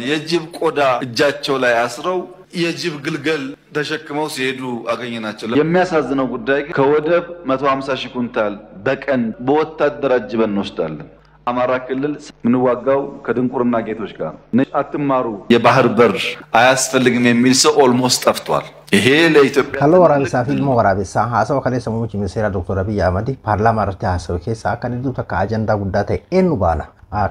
የጅብ ቆዳ እጃቸው ላይ አስረው የጅብ ግልገል ተሸክመው ሲሄዱ አገኘናቸው። የሚያሳዝነው ጉዳይ ከወደብ 150 ሺህ ኩንታል በቀን በወታደር አጅበን እንወስዳለን። አማራ ክልል ምንዋጋው ከድንቁርና ጌቶች ጋር ነው። አትማሩ የባህር በር አያስፈልግም የሚል ሰው ኦልሞስት ጠፍቷል። ይሄ ለኢትዮጵያ ከሎ ወራቢሳ ፊልሞ ወራቢሳ ሀሳው ከለ ሰሞኑን ሚኒስቴር ዶክተር አብይ አህመድ ፓርላማ ረተ ሀሳው ከሳ ከንዱ ተካ አጀንዳ ጉዳይ ኤኑ ባና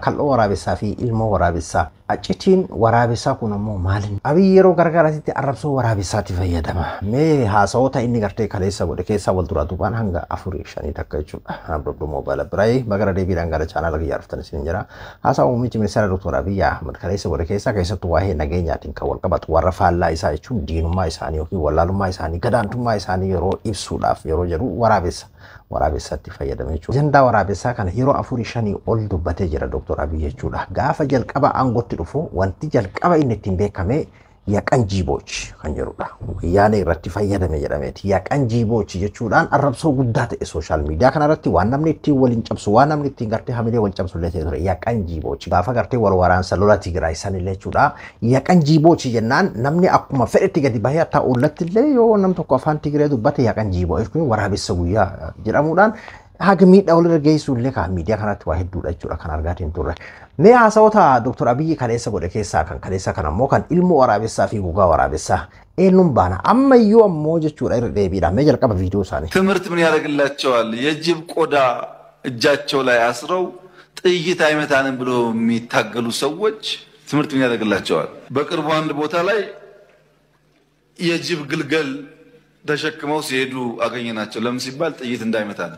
ከሎ ወራቢሳ ፊ ኢልሞ ወራቢሳ አጭቲን ወራቢሳ ኩነሞ ማልን አብይ የሮ ገርገራሲቲ አረብሶ ወራቢሳቲ ፈየደማ ሜ ሀሳው ታይኒ ገርቴ ከለሰ ወደ ከሳ ወልዱራ ዱባን ሀንጋ አፍሪ ሸኒ ተከቹ አብዶ ሞባይል ብራይ በገረደ ቢራን ጋር ቻናል ጋር ያርፍተን ሲንጀራ ሀሳው ሚኒስቴር ዶክተር አብይ አህመድ ከለሰ ወደ ከሳ ከሰቱ ዋሄ ነገኛቲን ከወልቀባት ወረፋላ ኢሳይቹ ዲኑማ ኢሳኒ ወላሉማ ኢሳኒ ገዳንቱማ ኢሳኒ የሮ ኢብሱላፍ የሮ ጀሩ waraabessatti fayyadameechu jenda waraabessa kana yeroo afuri shanii ol dubbatee jira Dr. Abiy jechuudha gaafa jalqaba aangotti dhufu wanti jalqaba inni ittiin beekame yaqanjiiboch kan jedhudha yaane irratti fayyadame jedhameeti yaqanjiiboch jechuudhaan arrabsoo guddaa ta'e social media kana irratti waan namni ittiin waliin cabsu waan namni ittiin gartee hamilee wal cabsu illee ture yaqanjiiboch gaafa gartee wal waraansa lola Tigraay san illee jechuudha yaqanjiiboch jennaan namni akkuma fedhetti gadi bahee hatta ollatti illee yoo nam tokko afaan Tigraay dubbate yaqanjiiboch kun waraabessa guyyaa jedhamuudhaan hagmi dawla geessu illee ka media kanatti waa hedduudha jechuudha kan argaatiin turre mee haasawta Dr. Abiy kaleessa godhe keessaa kan kaleessa kan ammoo kan ilmo waraabessaa fi gugaa waraabessaa eenyuun baana ammayyuu ammoo jechuudha irra deebiidhaan mee jalqaba viidiyoo isaanii ትምህርት ምን ያደርግላቸዋል የጅብ ቆዳ እጃቸው ላይ አስረው ጥይት አይመታንም ብሎ የሚታገሉ ሰዎች ትምህርት ምን ያደርግላቸዋል በቅርቡ አንድ ቦታ ላይ የጅብ ግልገል ተሸክመው ሲሄዱ አገኘናቸው ለምን ሲባል ጥይት እንዳይመታን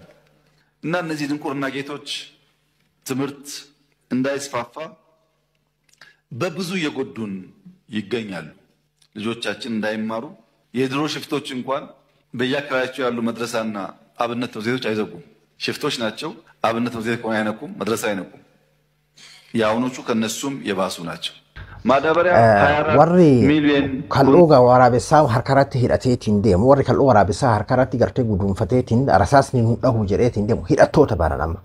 እና እነዚህ ድንቁርና ጌቶች ትምህርት እንዳይስፋፋ በብዙ የጎዱን ይገኛሉ ልጆቻችን እንዳይማሩ የድሮ ሽፍቶች እንኳን በየአካባቢያቸው ያሉ መድረሳና አብነት ትምህርት አይዘጉም ሽፍቶች ናቸው አብነት ትምህርት ቆይ አይነኩም መድረሳ አይነኩም ያውኖቹ ከነሱም የባሱ ናቸው ማዳበሪያ 24 ሚሊዮን kalooga waraabessaa harkaratti hidhateetiin deemu warri kaloo waraabessaa harkaratti gartee guduunfateetiin rasaasni dhahu jedheetiin deemu hidhattoota baranama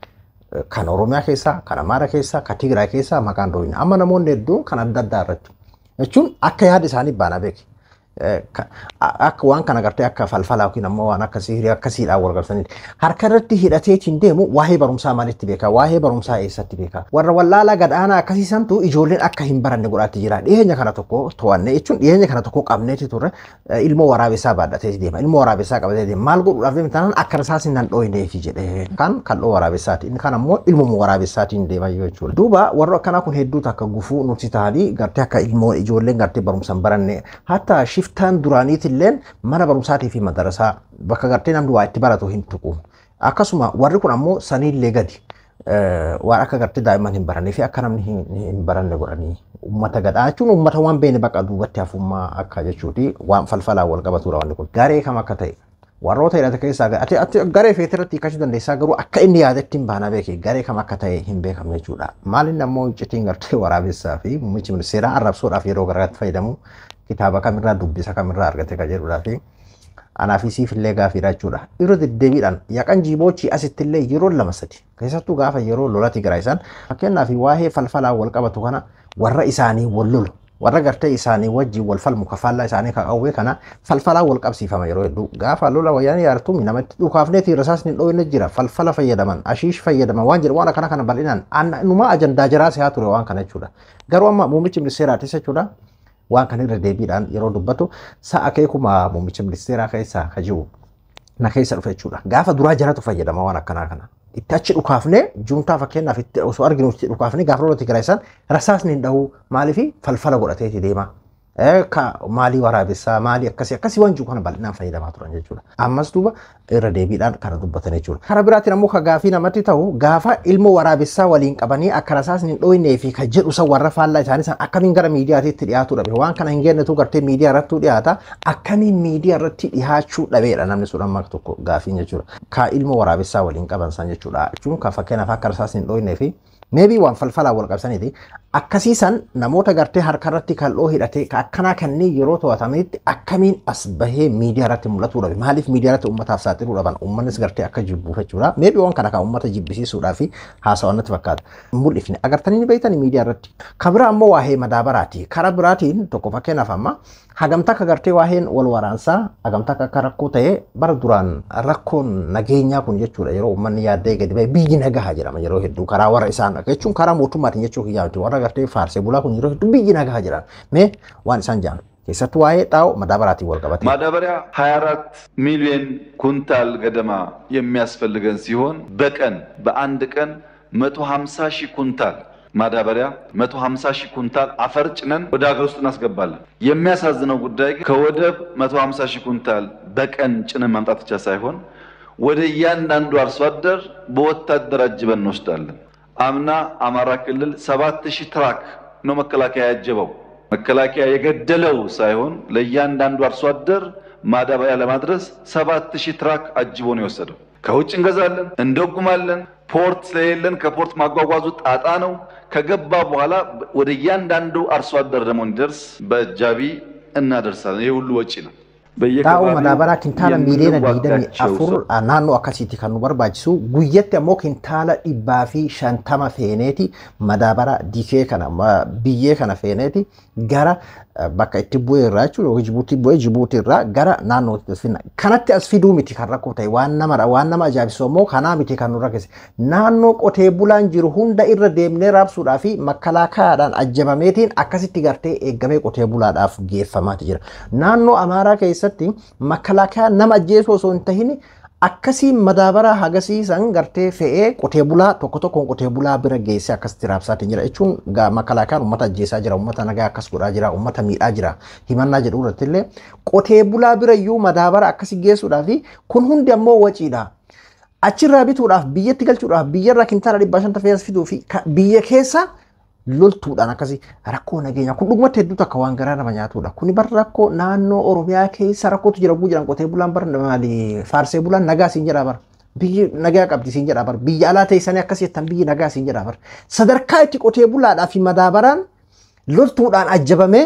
kan Oromiyaa keessa kan Amaara keessa kan Tigraay keessa maqaan dooyina amma namoonni hedduun kan adda addaa irratti jechuun akka yaada isaanii baana beeki akka waan kana gartee akka falfalaa yookiin ammoo waan akka sihirii akka siidhaa wal qabsaniiti harkarratti hidhateetiin deemu waa'ee barumsaa maalitti beeka waa'ee barumsaa eessatti beeka warra wallaalaa gadhaanaa akkasiisantu ijoolleen akka hin baranne godhaatti jira dhiyeenya kana tokko to'anne jechuun dhiyeenya kana tokko qabneeti turre ilmoo waraabessaa baadhatee deema ilmoo waraabessaa qabatee deema maal godhuudhaaf deemtaan akka rasaas hin dho'ineefi jedhee kan kaloo waraabessaati inni kan ammoo ilmoo waraabessaatiin deema jechuudha duuba warra akkanaa kun hedduutu akka gufuu nuti ta'anii gartee akka ilmoo ijoolleen gartee barumsan baranne hatta shiftaan duraaniit illeen mana barumsaatii fi madarasaa bakka gartee namni waa itti baratu hin tuqu akkasuma warri kun ammoo saniillee gadi waan akka gartee daa'imman hin barannee fi akka namni hin baranne godhanii ummata gadhaa jechuun ummata waan beene baqa duubatti hafummaa akka jechuuti waan falfalaa wal qabatuudha wanni kun garee kam akka ta'e warroota hidhata keessaa ati garee feetirratti akkasii dandeessaa garuu akka inni yaadetti hin baana beeke garee kam akka ta'e hin beekamne jechuudha maaliin ammoo iccitiin gartee waraabessaa fi muummichi ministeeraa arrabsuudhaaf yeroo garaatti fayyadamu kitaaba kamirraa dubbisa kamirraa argate ka jedhudha fi anaafisiif illee gaafiidha jechuudha irra deddeebiidhaan yaqanjiibochi asitti illee yeroo lama sadi keessattuu gaafa yeroo lola Tigraay isaan fakkeenyaaf waa'ee falfalaa wal qabatu kana warra isaanii wal lolu warra gartee isaanii wajji wal falmu kafaallaa isaanii ka qawwee kana falfalaa wal qabsiifama yeroo hedduu gaafa lola wayyaanii yaartu namatti dhukaafneeti rasaasni dho'inne jira falfala fayyadaman ashiish fayyadaman waan jedhu waan akkana kana bal'inaan numa ajandaa jiraa siyaa ture waan kana jechuudha garuu amma muummichi ministeeraatis jechuudha waan kan irra deebiidhaan yeroo dubbatu sa'a keekuma muummicha ministeeraa keessaa ka jiru na keessa dhufe jechuudha gaafa duraa jaratu fayyadama waan akkanaa kana itti achi dhukaafne juuntaa fakkeenyaaf itti osoo arginu itti dhukaafne gaafa lola Tigraay isaan rasaasni hin dhahu maaliifi falfala godhateeti deema ka maalii waraabessaa maalii akkasii waan jiru kana bal'inaan fayyadamaa turan jechuudha ammas duuba irra deebiidhaan kana dubbatan jechuudha karaa biraatiin ammoo ka gaafii namatti ta'u gaafa ilmoo waraabessaa waliin qabanii akka rasaasni hin dho'inee fi ka jedhu san warra faallaa isaanii san akkamiin gara miidiyaatiitti dhiyaatu dhabe waan kana hin geennetu gartee miidiyaa irratti dhiyaata akkamiin miidiyaa irratti dhiyaachuu dhabeedha namni sun amma tokko gaafiin jechuudha ka ilmoo waraabessaa waliin qaban san jechuudha jechuun ka fakkeenyaaf akka rasaasni hin dho'inee fi maybe waan falfalaa wal qabsaniiti akkasiisan namoota gartee harkarratti kal'oo hidhatee akkanaa kanneen yeroo to'atametti akkamiin as bahee miidiyaa irratti mul'atu dhabe maaliif miidiyaa irratti uummataaf saaxiluu dhaban uummannis gartee akka jibbuuf jechuudha meebii waan kana kan uummata jibbisiisuudhaa fi haasawannatti fakkaata mul'ifne agartanii ni beeytanii miidiyaa irratti kabira ammoo waa'ee madaabaraati karaa biraatiin tokko fakkeenyaaf amma hagamtaa akka gartee waa'een wal waraansaa hagamtaa akka rakkoo ta'ee bara duraan rakkoon nageenyaa kun jechuudha yeroo uummanni yaaddee gadi ba'e biyyi nagahaa jedhama yeroo hedduu karaa warra isaan jechuun karaa mootummaatiin jechuu kiyyaati warra gartee faarsee bulaa kun yeroo hedduu biyyi nagahaa jedhan mee waan isaan jedhan keessattuu waa'ee xaa'oo madaabaraatiin wal qabate ማዳበሪያ 24 ሚሊዮን ኩንታል ገደማ የሚያስፈልገን ሲሆን በቀን በአንድ ቀን 150 ሺህ ኩንታል ማዳበሪያ 150 ሺህ ኩንታል አፈር ጭነን ወደ ሀገር ውስጥ እናስገባለን የሚያሳዝነው ጉዳይ ከወደብ 150 ሺህ ኩንታል በቀን ጭነን ማምጣት ብቻ ሳይሆን ወደ እያንዳንዱ አርሶ አደር በወታደር አጅበን እንወስዳለን አምና አማራ ክልል 7000 ትራክ ነው መከላከያ ያጀበው መከላከያ የገደለው ሳይሆን ለእያንዳንዱ አርሶ አደር ማዳበሪያ ለማድረስ 7000 ትራክ አጅቦ ነው የወሰደው ከውጭ እንገዛለን እንደጉማለን ፖርት ስለሌለን ከፖርት ማጓጓዙ ጣጣ ነው ከገባ በኋላ ወደ እያንዳንዱ አርሶ አደር ደግሞ እንዲደርስ በጃቢ እናደርሳለን ይሄ ሁሉ ወጪ ነው Taa'u madaabaraa kintaala miiliyoona 24 naannoo akkasiitti kan nu barbaachisu guyyatti ammoo kintaala 150 feeneeti madaabaraa dikee kana biyyee kana feeneeti gara bakka itti bu'ee irraa jechuudha Jibuutii irraa gara naannootti as finna kanatti as fiduu miti kan rakkoo ta'e waan nama ajaa'isu ammoo kanaa miti kan nu rakkise naannoo qotee bulaan jiru hunda irra deemnee raabsuudhaa fi makkalaakaadhaan ajjabameetiin akkasitti gartee eeggamee qotee bulaadhaaf geeffamaati jira naannoo Amaaraa keessatti makkalaaka nama ajjeesuu osoo hin tahin akkasii madaabaraa hagasiisan gartee fe'ee qotee bulaa tokko tokkoon qotee bulaa bira geessee akkasitti raabsaatiin jira jechuun makkalaakaan uummata ajjeesaa jira uummata nagaa akkas godhaa jira uummata miidhaa jira himannaa jedhu irratti illee qotee bulaa bira iyyuu madaabara akkasii geessuudhaaf kun hundi ammoo waciidha achirraa bituudhaaf biyyatti galchuudhaaf biyyarraa kintaala 500 fe'as fiduu fi biyya keessa loltuudhaan akkasii rakkoo nageenyaa kun dhugumatti hedduu takka waan garaa nama nyaatuudha kuni bar rakkoo naannoo Oromiyaa keessa rakkootu jira jiran qotee bulaan bar maali faarsee bulaan nagaa siin jedhaa bar biyyi nagaa qabdi siin jedhaa bar biyya alaa teessanii akkasii tan biyyi nagaa siin jedhaa bar sadarkaa itti qotee bulaadhaa fi madaabaraan loltuudhaan ajjabamee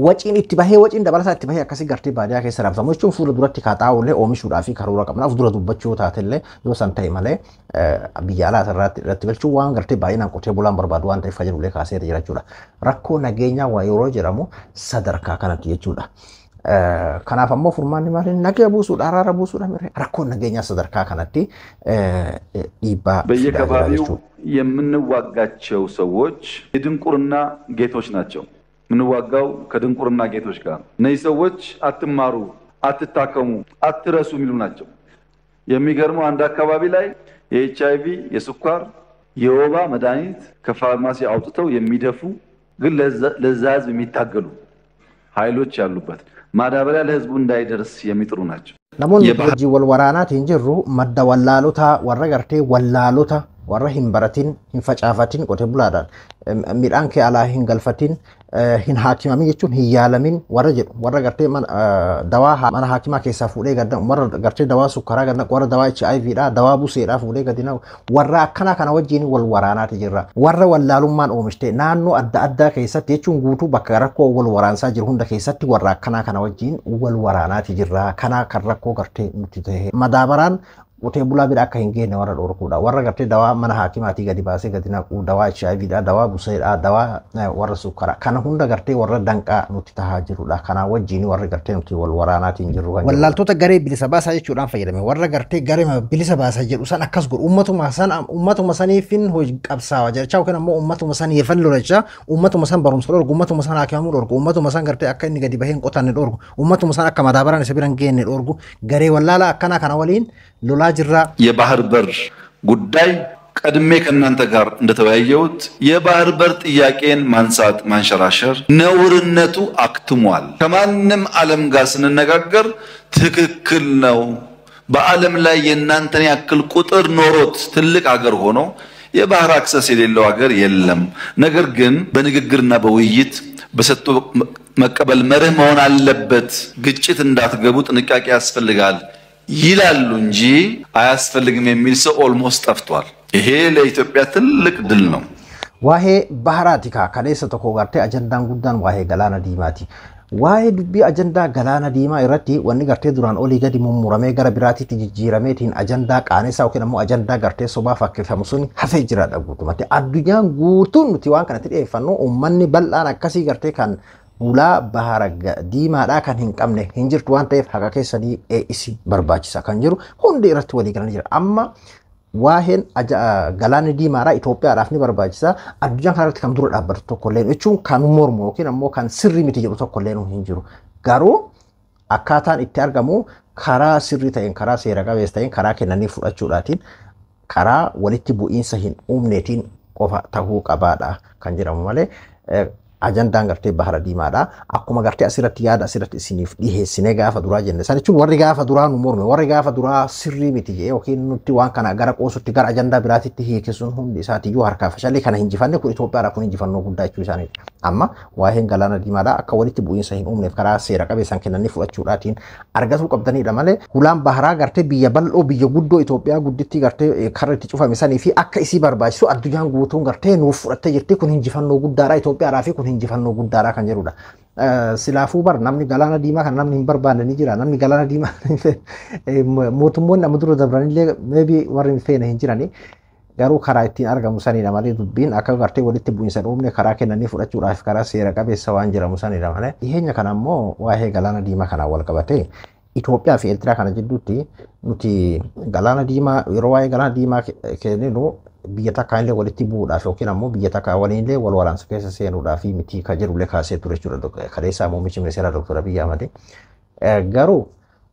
waciin itti bahee waciin dabalataa itti bahee akkasii gartee baadiyyaa keessa raabsamu jechuun fuula duratti kaataa'ullee oomishuudhaa fi karoora qabnaaf dura dubbachuu taatellee yoo san ta'e malee biyya alaa irratti galchuu waan gartee baay'inaan qotee bulaan barbaadu waan ta'eef fayyadullee kaasee jira jechuudha. Rakkoo nageenyaa waa yeroo jedhamu sadarkaa kanatti jechuudha. Kanaaf ammoo furmaanni maali nagaa buusuudha araara buusuudha miree rakkoo nageenyaa sadarkaa kanatti dhiibbaa በየከባቢው የምንዋጋቸው ሰዎች የድንቁርና ጌቶች ናቸው። ምንዋጋው ከድንቁርና ጌቶች ጋር እነዚህ ሰዎች አትማሩ አትታከሙ አትረሱ የሚሉ ናቸው የሚገርመው አንድ አካባቢ ላይ የኤችአይቪ የስኳር የወባ መድኃኒት ከፋርማሲ አውጥተው የሚደፉ ግን ለዛ ህዝብ የሚታገሉ ኃይሎች ያሉበት ማዳበሪያ ለህዝቡ እንዳይደርስ የሚጥሩ ናቸው namoonni hojii wal waraanaati hin jirru madda wallaalota warra gartee wallaalota warra hin baratin hin facaafatin qotee bulaadhaan midhaan kee alaa hin galfatin hin haakimamin jechuun hin yaalamin warra jedhu warra gartee dawaa mana haakimaa keessaa fuudhee gadda warra gartee dawaa sukkaraa gadda warra dawaa HIV dha dawaa buseedhaa fuudhee gadina warra akkana kana wajjin wal waraanaati jirra warra wallaalummaan oomishte naannoo adda addaa keessatti jechuun guutuu bakka rakkoo wal waraansaa jiru hunda keessatti warra akkana kana wajjin wal waraanaati jirra kana kan rakkoo gartee nuti ta'e madaabaraan qotee bulaa bira akka hin geenne warra dhorkuudha warra gartee dawaa mana haakimaatii gadi baasee gadi naquu dawaa HIV dha dawaa buseedha dawaa warra sukkara kana hunda gartee warra danqaa nuti tahaa jirudha kana wajjin warra gartee nuti wal waraanaatiin jirru kan wallaaltota garee bilisa baasaa jechuudhaan fayyadame warra gartee garee bilisa baasaa jedhu san akkas godhu ummatuma saniifin hojii qabsaawaa jecha yookaan ammoo ummatuma san yeefan lolacha ummatuma san barumsa dhorgu ummatuma san haakimamuu dhorgu ummatuma san gartee akka inni gadi bahee hin qotanne dhorgu ummatuma san akka madaabaraan isa biran geenne dhorgu garee wallaala akkana kana waliin lolaa የባህር በር ጉዳይ ቀድሜ ከናንተ ጋር እንደተወያየሁት የባህር በር ጥያቄን ማንሳት ማንሸራሸር ነውርነቱ አክትሟል ከማንም ዓለም ጋር ስንነጋገር ትክክል ነው በዓለም ላይ የናንተን ያክል ቁጥር ኖሮት ትልቅ ሀገር ሆኖ የባህር አክሰስ የሌለው ሀገር የለም ነገር ግን በንግግርና በውይይት በሰጥቶ መቀበል መርህ መሆን አለበት ግጭት እንዳትገቡ ጥንቃቄ ያስፈልጋል ይላሉ እንጂ አያስፈልግም የሚል ሰው ኦልሞስት ጠፍቷል ይሄ ለኢትዮጵያ ትልቅ ድል ነው waa'ee baharaati kaleessa tokko gartee ajandaan guddaan waa'ee galaana diimaati. Waa'ee dubbii ajandaa galaana diimaa irratti wanni gartee duraan olii gadi mummuramee gara biraatiitti jijjiirameetiin ajandaa qaanessaa yookiin ammoo ajandaa gartee sobaa fakkeeffamu sun hafee jiraadha guutumatti. Addunyaan guutuun nuti waan kanatti dhiyeeffannu uummanni bal'aan akkasii gartee kan ulaa bahara diimaadhaa kan hin qabne hin jirtu waan ta'eef haqa keessanii isi barbaachisa kan jiru hundi irratti walii galanii jira. Amma waa'een galaana diimaadhaa Itoophiyaadhaaf ni barbaachisa. Addunyaan kanarratti kan dura dhaabbatu tokkollee jechuun kan mormu yookiin ammoo kan sirrii miti jedhu tokkollee hin jiru. Garuu akkaataan itti argamu karaa sirrii ta'een karaa seera qabeessa ta'een karaa kennanii fudhachuudhaatiin karaa walitti bu'iinsa hin uumneetiin qofa tahuu qabaadha kan jedhamu malee ajandaan gartee bahara diimaadha. Akkuma gartee asirratti yaada asirratti isiniif dhiheessinee gaafa duraa jenne san jechuun warri gaafa duraa nu morme warri gaafa duraa sirrii miti jedhee yookiin nutti waan kana gara qoosutti gara ajandaa biraatitti hiikisuun hundi isaatiiyyuu harkaa fashallee kana hinjifanne kun Itoophiyaadhaaf kun injifannoo guddaa jechuu isaaniiti. Amma waa'een galaana diimaadhaa akka walitti bu'iinsa hin uumneef karaa seera qabeessaan kennanii fudhachuudhaatiin argatuu qabdanidha malee hulaan baharaa gartee biyya bal'oo biyya guddoo Itoophiyaa guddittii gartee karra itti cufame sanii fi akka isii barbaachisu addunyaan guutuun gartee nuuf fudhattee jirti kun injifannoo guddaadha Itoophiyaadhaa fi kun injifannoo guddaadha kan jedhudha. Silaafuu bar namni galaana diimaa kan namni hin barbaanne ni jira. Namni galaana diimaa mootummoonni amma dura dabranillee maybe warri hin feene hin jirani. Garuu karaa ittiin argamu sanidha malee dubbiin akka gartee walitti bu'iinsa dhoofne karaa kennanii fudhachuudhaaf karaa seera qabeessa waan jiramu sanidha malee. Dhiyeenya kana immoo waa'ee galaana diimaa kanaan wal qabatee Itoophiyaa fi Eertiraa kana jidduutti nuti galaana diimaa yeroo waa'ee galaana diimaa kenninu biyya takka illee walitti bu'uudhaaf yookiin ammoo biyya takka waliin illee wal waraansa keessa seenuudhaaf miti kan jedhullee kaasee ture jechuudha. Kaleessaa muummichi ministeera Dr. Abiy Ahmed garuu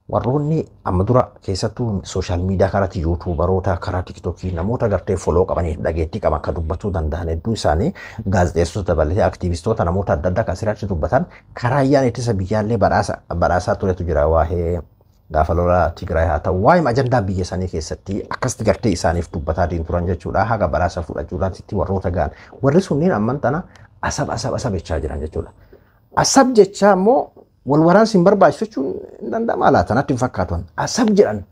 warroonni amma dura keessattuu sooshaal miidiyaa karaatti yuutuubaroota karaa tiktookii namoota gartee foloo qabanii dhageettii qaban akka dubbachuu danda'an hedduu isaanii gaazexeessota dabalatee aktiivistoota namoota adda addaa kan asirratti dubbatan karaa iyyaan ittisa biyyaallee badhaasaa turetu jira waa'ee gaafa lola Tigraay haa ta'u waa'ee ajandaa biyya isaanii keessatti akkasitti gartee isaaniif dubbataa turan jechuudha. Haga badhaasa fudhachuudhaan sitti warroota ga'an warri sunniin amman tana asab jechaa jiran jechuudha. Asab jechaa immoo wal waraansi hin barbaachisu jechuun hin danda'ama laata natti hin fakkaatu. Asab jedhan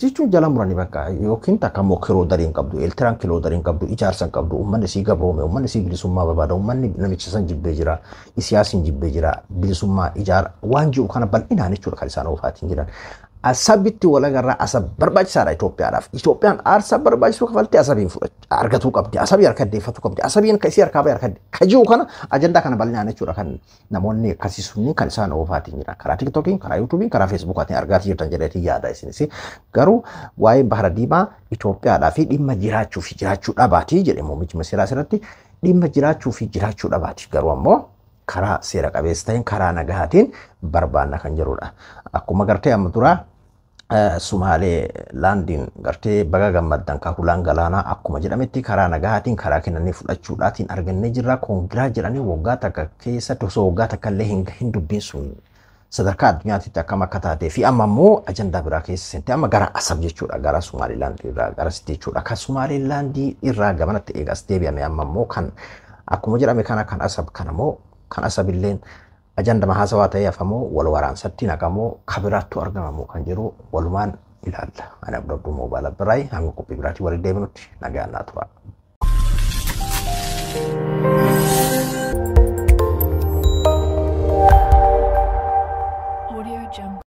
jechuun jala muranii bakka yookiin takka immoo kiloo dariin qabdu Eertiraan kiloo dariin qabdu ijaarsan qabdu uummanni sii gabroome uummanni sii bilisummaa barbaada uummanni namicha san jibbee jira siyaasiin jibbee jira bilisummaa ijaara waan jiru kana bal'inaan jechuudha kan isaan oofaatiin jiran. Asabitti wal agarraa asab barbaachisaadha Itoophiyaadhaaf. Itoophiyaan aarsaa barbaachisu kafaltee asabiin argatuu qabdi. Asabii harka deeffatu qabdi. Asabiin isii harkaa ba'e harka kaji'u kana ajandaa kana bal'inaan jechuudha kan namoonni akkasii sunniin kan isaan oofaatiin jiran. Karaa tiktookiin, karaa yuutuubiin, karaa feesbuukaatiin argaatii jirtan jedheetii yaada isinis. Garuu waa'ee bahara diimaa Itoophiyaadhaa fi dhimma jiraachuu fi jiraachuu dhabaati jedhe muummichi ministeeraa asirratti dhimma jiraachuu fi jiraachuu dhabaati. Garuu ammoo karaa seera qabeessa ta'een karaa nagahaatiin barbaanna kan jirudha. Akkuma gartee amma duraa Sumaalee laandiin gartee baga gammaddan kan hulaan galaanaa akkuma jedhametti karaa nagahaatiin karaa kennanii fudhachuudhaatiin argannee jirra. Koongiraa jedhanii waggaa takka keessatti osoo waggaa takka illee hin dubbiin sun sadarkaa addunyaatti akkam akka taatee fi amma immoo ajandaa biraa keessa seente amma gara asab jechuudha gara Sumaalee laandii irraa gara sitti jechuudha. Kan Sumaalee laandii irraa gamanatti eegas deebi'ame amma immoo kan akkuma jedhame kana kan asab kana immoo kan asabilleen ajanda haasawaa ta'ee hafamoo wal waraansatti naqamoo kabiraattu argamamoo kan jiru walumaan ilaalla. Ani abduu moobaala biraay hanga qophii biraatii waliin deebinutti nagaan naa tura.